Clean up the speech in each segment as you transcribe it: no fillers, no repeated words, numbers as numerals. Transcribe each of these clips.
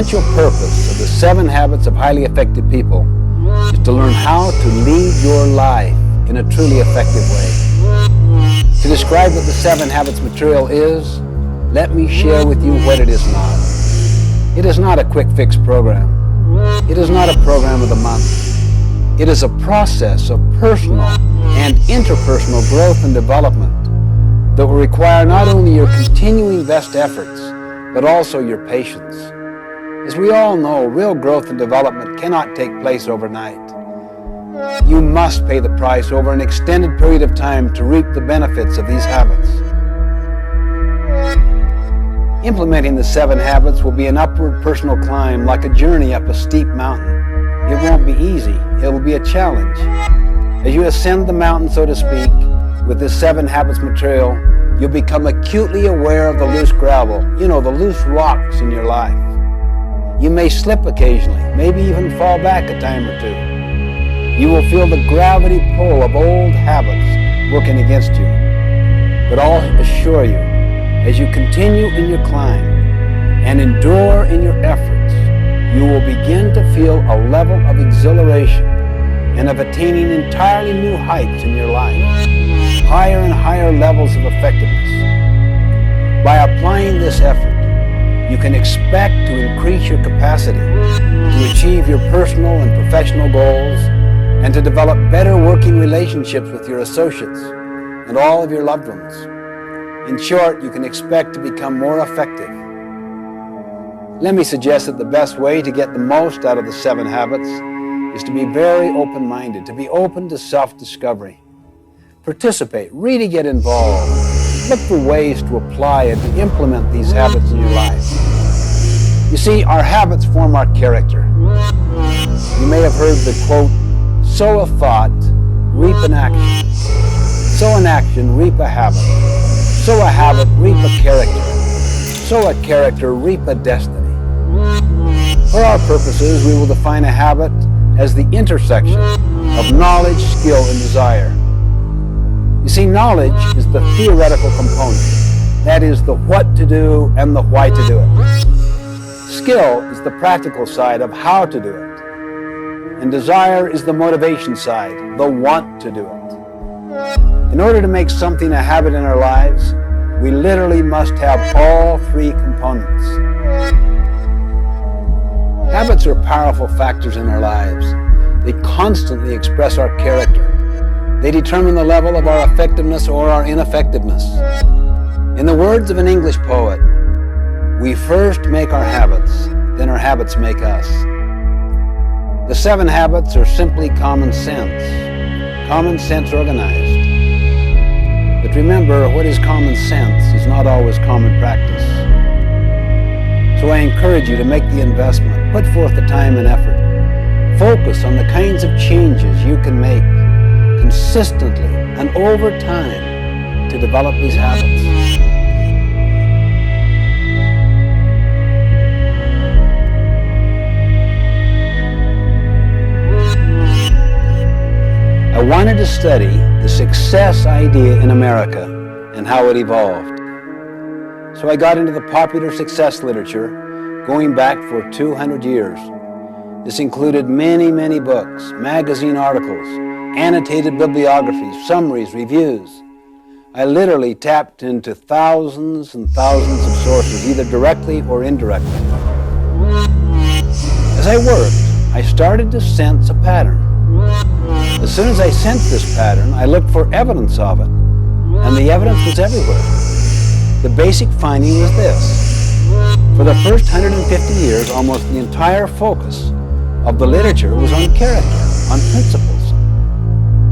essential purpose of the 7 Habits of Highly Effective People is to learn how to lead your life in a truly effective way. To describe what the 7 Habits material is, let me share with you what it is not. It is not a quick fix program. It is not a program of the month. It is a process of personal and interpersonal growth and development that will require not only your continuing best efforts, but also your patience. As we all know, real growth and development cannot take place overnight. You must pay the price over an extended period of time to reap the benefits of these habits. Implementing the 7 habits will be an upward personal climb, like a journey up a steep mountain. It won't be easy. It will be a challenge. As you ascend the mountain, so to speak, with this 7 habits material, you'll become acutely aware of the loose gravel, the loose rocks in your life. You may slip occasionally, maybe even fall back a time or two. You will feel the gravity pull of old habits working against you. But I'll assure you, as you continue in your climb and endure in your efforts, you will begin to feel a level of exhilaration and of attaining entirely new heights in your life, higher and higher levels of effectiveness. By applying this effort, you can expect to increase your capacity to achieve your personal and professional goals and to develop better working relationships with your associates and all of your loved ones. In short, you can expect to become more effective. Let me suggest that the best way to get the most out of the 7 habits is to be very open-minded, to be open to self-discovery. Participate, really get involved. Look for ways to apply and to implement these habits in your life. You see, our habits form our character. You may have heard the quote, sow a thought, reap an action. Sow an action, reap a habit. Sow a habit, reap a character. Sow a character, reap a destiny. For our purposes, we will define a habit as the intersection of knowledge, skill, and desire. You see, knowledge is the theoretical component. That is the what to do and the why to do it. Skill is the practical side of how to do it. And desire is the motivation side, the want to do it. In order to make something a habit in our lives, we literally must have all 3 components. Habits are powerful factors in our lives. They constantly express our character. They determine the level of our effectiveness or our ineffectiveness. In the words of an English poet, we first make our habits, then our habits make us. The 7 habits are simply common sense organized. But remember, what is common sense is not always common practice. So I encourage you to make the investment, put forth the time and effort. Focus on the kinds of changes you can make consistently and over time to develop these habits. I wanted to study the success idea in America and how it evolved. So I got into the popular success literature going back for 200 years. This included many, many books, magazine articles, annotated bibliographies, summaries, reviews. I literally tapped into thousands and thousands of sources, either directly or indirectly. As I worked, I started to sense a pattern. As soon as I sensed this pattern, I looked for evidence of it, and the evidence was everywhere. The basic finding was this. For the first 150 years, almost the entire focus of the literature was on character, on principles,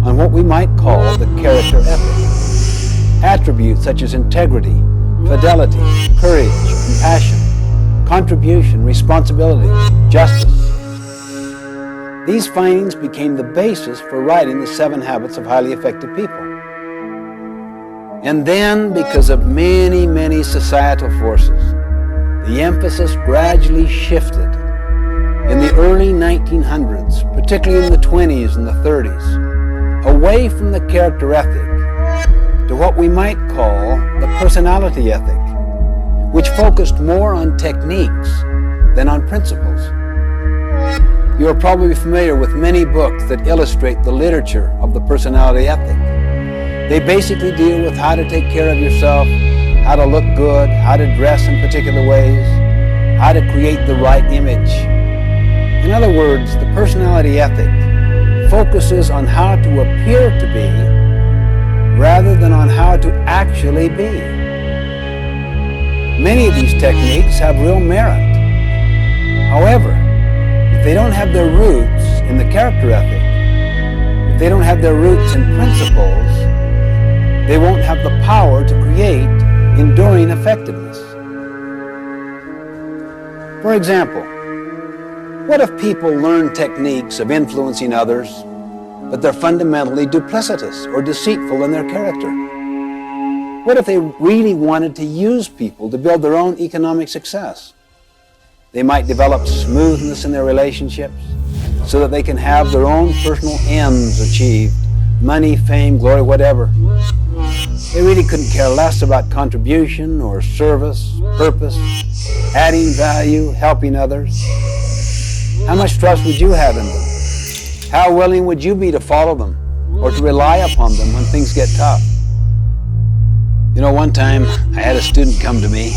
on what we might call the character ethic. Attributes such as integrity, fidelity, courage, compassion, contribution, responsibility, justice. These findings became the basis for writing the 7 Habits of Highly Effective People. And then, because of many, many societal forces, the emphasis gradually shifted. In the early 1900s, particularly in the 20s and the 30s, away from the character ethic to what we might call the personality ethic, which focused more on techniques than on principles. You are probably familiar with many books that illustrate the literature of the personality ethic. They basically deal with how to take care of yourself, how to look good, how to dress in particular ways, how to create the right image. In other words, the personality ethic focuses on how to appear to be rather than on how to actually be. Many of these techniques have real merit. However, if they don't have their roots in the character ethic, if they don't have their roots in principles, they won't have the power to create enduring effectiveness. For example, what if people learn techniques of influencing others, but they're fundamentally duplicitous or deceitful in their character? What if they really wanted to use people to build their own economic success? They might develop smoothness in their relationships so that they can have their own personal ends achieved, money, fame, glory, whatever. They really couldn't care less about contribution or service, purpose, adding value, helping others. How much trust would you have in them? How willing would you be to follow them or to rely upon them when things get tough? You know, one time I had a student come to me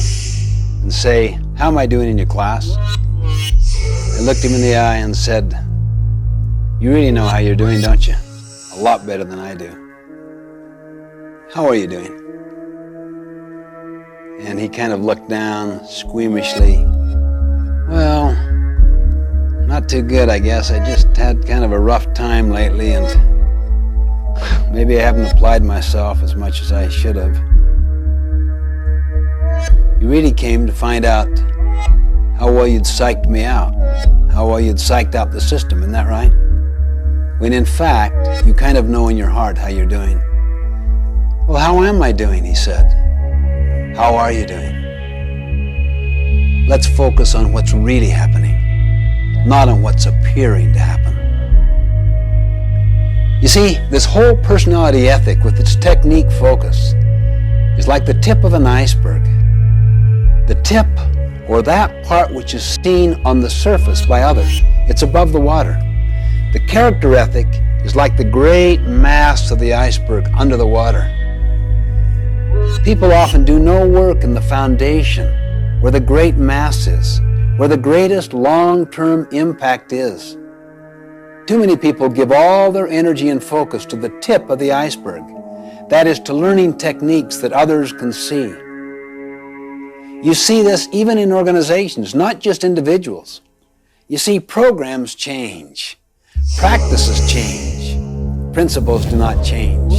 and say, "How am I doing in your class?" I looked him in the eye and said, "You really know how you're doing, don't you? A lot better than I do. How are you doing?" And he kind of looked down squeamishly. "Well, not too good, I guess. I just had kind of a rough time lately, and maybe I haven't applied myself as much as I should have." You really came to find out how well you'd psyched me out, how well you'd psyched out the system, isn't that right? When in fact, you kind of know in your heart how you're doing. "Well, how am I doing?" he said. "How are you doing?" Let's focus on what's really happening, not on what's appearing to happen. You see, this whole personality ethic with its technique focus is like the tip of an iceberg. The tip, or that part which is seen on the surface by others, it's above the water. The character ethic is like the great mass of the iceberg under the water. People often do no work in the foundation where the great mass is, where the greatest long-term impact is. Too many people give all their energy and focus to the tip of the iceberg, that is, to learning techniques that others can see. You see this even in organizations, not just individuals. You see, programs change, practices change, principles do not change.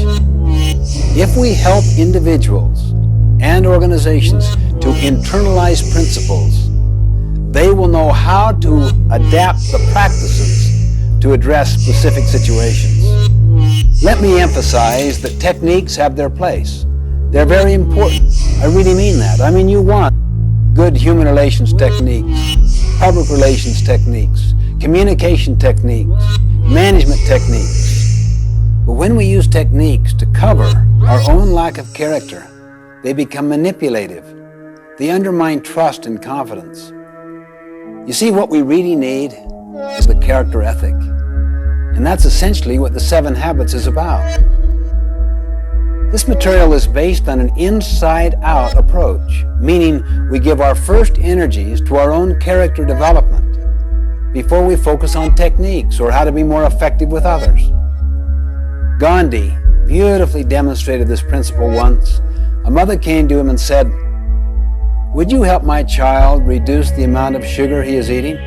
If we help individuals and organizations to internalize principles, they will know how to adapt the practices to address specific situations. Let me emphasize that techniques have their place. They're very important. I really mean that. I mean, you want good human relations techniques, public relations techniques, communication techniques, management techniques. But when we use techniques to cover our own lack of character, they become manipulative. They undermine trust and confidence. You see, what we really need is the character ethic. And that's essentially what the 7 Habits is about. This material is based on an inside-out approach, meaning we give our first energies to our own character development before we focus on techniques or how to be more effective with others. Gandhi beautifully demonstrated this principle once. A mother came to him and said, "Would you help my child reduce the amount of sugar he is eating?"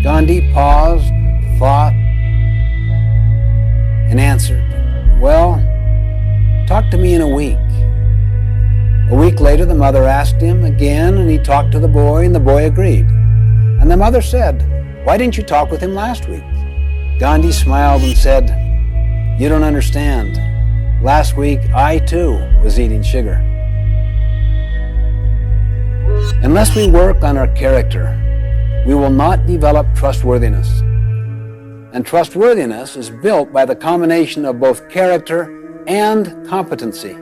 Gandhi paused, thought, and answered, "Well, talk to me in a week." A week later, the mother asked him again, and he talked to the boy, and the boy agreed. And the mother said, "Why didn't you talk with him last week?" Gandhi smiled and said, "You don't understand. Last week, I too was eating sugar." Unless we work on our character, we will not develop trustworthiness. And trustworthiness is built by the combination of both character and competency.